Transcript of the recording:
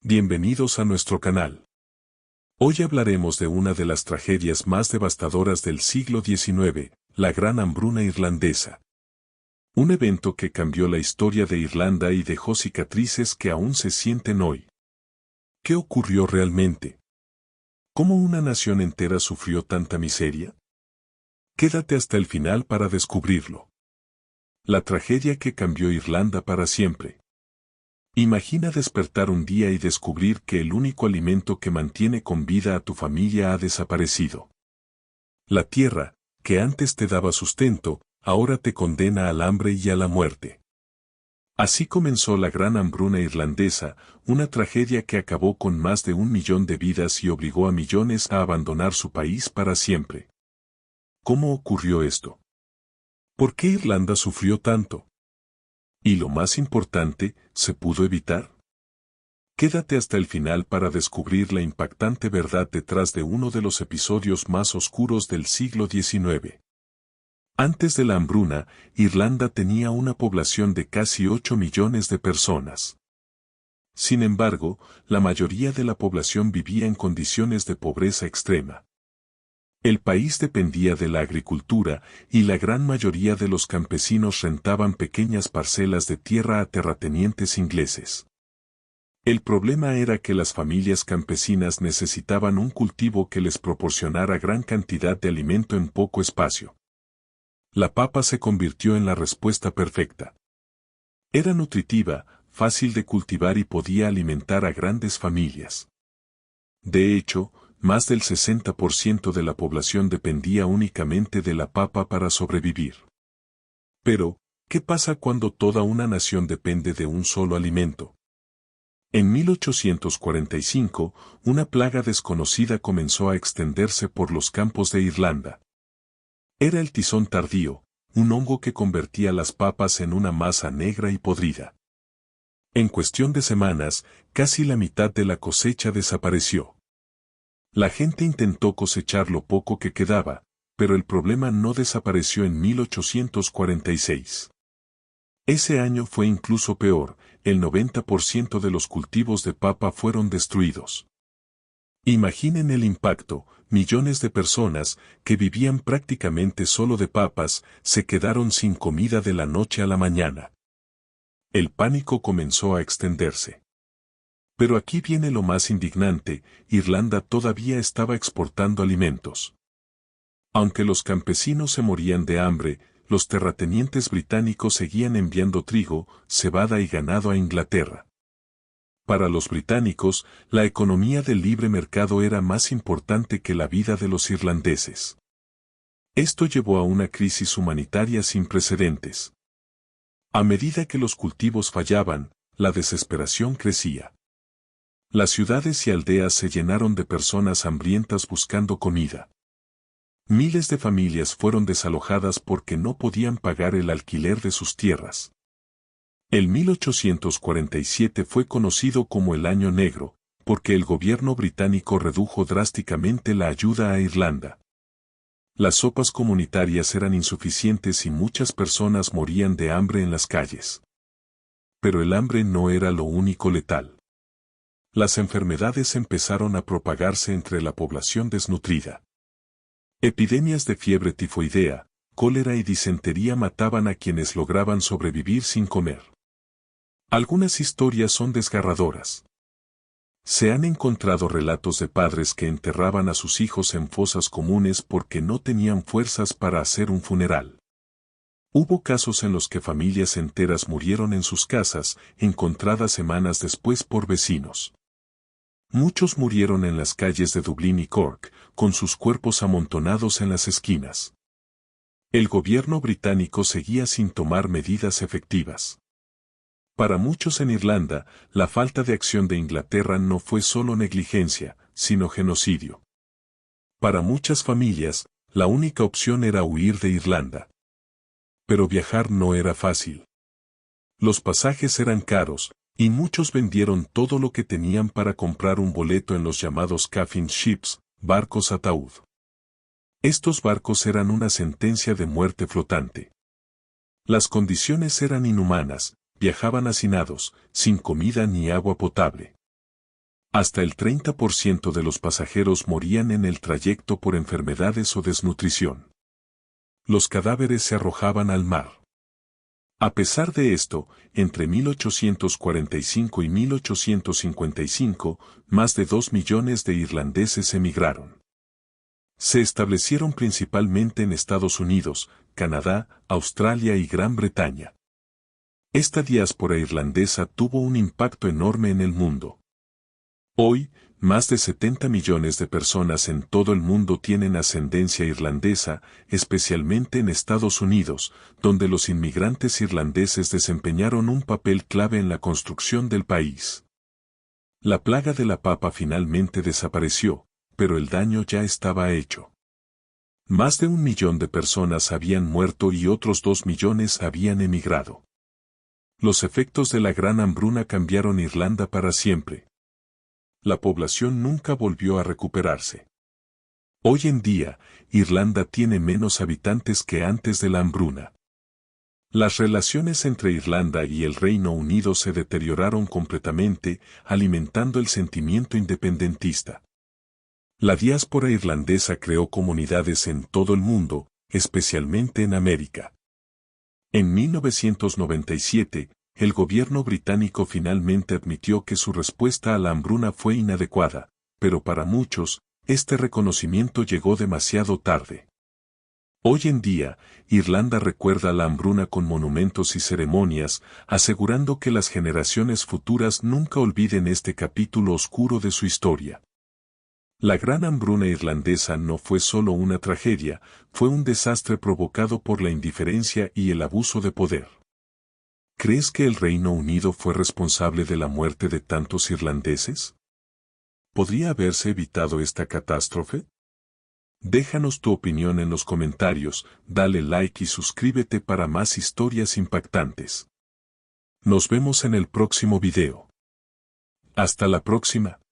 Bienvenidos a nuestro canal. Hoy hablaremos de una de las tragedias más devastadoras del siglo XIX, la Gran Hambruna Irlandesa. Un evento que cambió la historia de Irlanda y dejó cicatrices que aún se sienten hoy. ¿Qué ocurrió realmente? ¿Cómo una nación entera sufrió tanta miseria? Quédate hasta el final para descubrirlo. La tragedia que cambió Irlanda para siempre. Imagina despertar un día y descubrir que el único alimento que mantiene con vida a tu familia ha desaparecido. La tierra, que antes te daba sustento, ahora te condena al hambre y a la muerte. Así comenzó la Gran Hambruna Irlandesa, una tragedia que acabó con más de 1 millón de vidas y obligó a millones a abandonar su país para siempre. ¿Cómo ocurrió esto? ¿Por qué Irlanda sufrió tanto? Y lo más importante, ¿se pudo evitar? Quédate hasta el final para descubrir la impactante verdad detrás de uno de los episodios más oscuros del siglo XIX. Antes de la hambruna, Irlanda tenía una población de casi 8 millones de personas. Sin embargo, la mayoría de la población vivía en condiciones de pobreza extrema. El país dependía de la agricultura y la gran mayoría de los campesinos rentaban pequeñas parcelas de tierra a terratenientes ingleses. El problema era que las familias campesinas necesitaban un cultivo que les proporcionara gran cantidad de alimento en poco espacio. La papa se convirtió en la respuesta perfecta. Era nutritiva, fácil de cultivar y podía alimentar a grandes familias. De hecho, más del 60% de la población dependía únicamente de la papa para sobrevivir. Pero, ¿qué pasa cuando toda una nación depende de un solo alimento? En 1845, una plaga desconocida comenzó a extenderse por los campos de Irlanda. Era el tizón tardío, un hongo que convertía las papas en una masa negra y podrida. En cuestión de semanas, casi la mitad de la cosecha desapareció. La gente intentó cosechar lo poco que quedaba, pero el problema no desapareció en 1846. Ese año fue incluso peor, el 90% de los cultivos de papa fueron destruidos. Imaginen el impacto, millones de personas, que vivían prácticamente solo de papas, se quedaron sin comida de la noche a la mañana. El pánico comenzó a extenderse. Pero aquí viene lo más indignante, Irlanda todavía estaba exportando alimentos. Aunque los campesinos se morían de hambre, los terratenientes británicos seguían enviando trigo, cebada y ganado a Inglaterra. Para los británicos, la economía del libre mercado era más importante que la vida de los irlandeses. Esto llevó a una crisis humanitaria sin precedentes. A medida que los cultivos fallaban, la desesperación crecía. Las ciudades y aldeas se llenaron de personas hambrientas buscando comida. Miles de familias fueron desalojadas porque no podían pagar el alquiler de sus tierras. El 1847 fue conocido como el Año Negro, porque el gobierno británico redujo drásticamente la ayuda a Irlanda. Las sopas comunitarias eran insuficientes y muchas personas morían de hambre en las calles. Pero el hambre no era lo único letal. Las enfermedades empezaron a propagarse entre la población desnutrida. Epidemias de fiebre tifoidea, cólera y disentería mataban a quienes lograban sobrevivir sin comer. Algunas historias son desgarradoras. Se han encontrado relatos de padres que enterraban a sus hijos en fosas comunes porque no tenían fuerzas para hacer un funeral. Hubo casos en los que familias enteras murieron en sus casas, encontradas semanas después por vecinos. Muchos murieron en las calles de Dublín y Cork, con sus cuerpos amontonados en las esquinas. El gobierno británico seguía sin tomar medidas efectivas. Para muchos en Irlanda, la falta de acción de Inglaterra no fue solo negligencia, sino genocidio. Para muchas familias, la única opción era huir de Irlanda. Pero viajar no era fácil. Los pasajes eran caros, y muchos vendieron todo lo que tenían para comprar un boleto en los llamados coffin ships, barcos ataúd. Estos barcos eran una sentencia de muerte flotante. Las condiciones eran inhumanas, viajaban hacinados, sin comida ni agua potable. Hasta el 30% de los pasajeros morían en el trayecto por enfermedades o desnutrición. Los cadáveres se arrojaban al mar. A pesar de esto, entre 1845 y 1855, más de 2 millones de irlandeses emigraron. Se establecieron principalmente en Estados Unidos, Canadá, Australia y Gran Bretaña. Esta diáspora irlandesa tuvo un impacto enorme en el mundo. Hoy, más de 70 millones de personas en todo el mundo tienen ascendencia irlandesa, especialmente en Estados Unidos, donde los inmigrantes irlandeses desempeñaron un papel clave en la construcción del país. La plaga de la papa finalmente desapareció, pero el daño ya estaba hecho. Más de 1 millón de personas habían muerto y otros 2 millones habían emigrado. Los efectos de la gran hambruna cambiaron Irlanda para siempre. La población nunca volvió a recuperarse. Hoy en día, Irlanda tiene menos habitantes que antes de la hambruna. Las relaciones entre Irlanda y el Reino Unido se deterioraron completamente, alimentando el sentimiento independentista. La diáspora irlandesa creó comunidades en todo el mundo, especialmente en América. En 1997, el gobierno británico finalmente admitió que su respuesta a la hambruna fue inadecuada, pero para muchos, este reconocimiento llegó demasiado tarde. Hoy en día, Irlanda recuerda la hambruna con monumentos y ceremonias, asegurando que las generaciones futuras nunca olviden este capítulo oscuro de su historia. La gran hambruna irlandesa no fue solo una tragedia, fue un desastre provocado por la indiferencia y el abuso de poder. ¿Crees que el Reino Unido fue responsable de la muerte de tantos irlandeses? ¿Podría haberse evitado esta catástrofe? Déjanos tu opinión en los comentarios, dale like y suscríbete para más historias impactantes. Nos vemos en el próximo video. Hasta la próxima.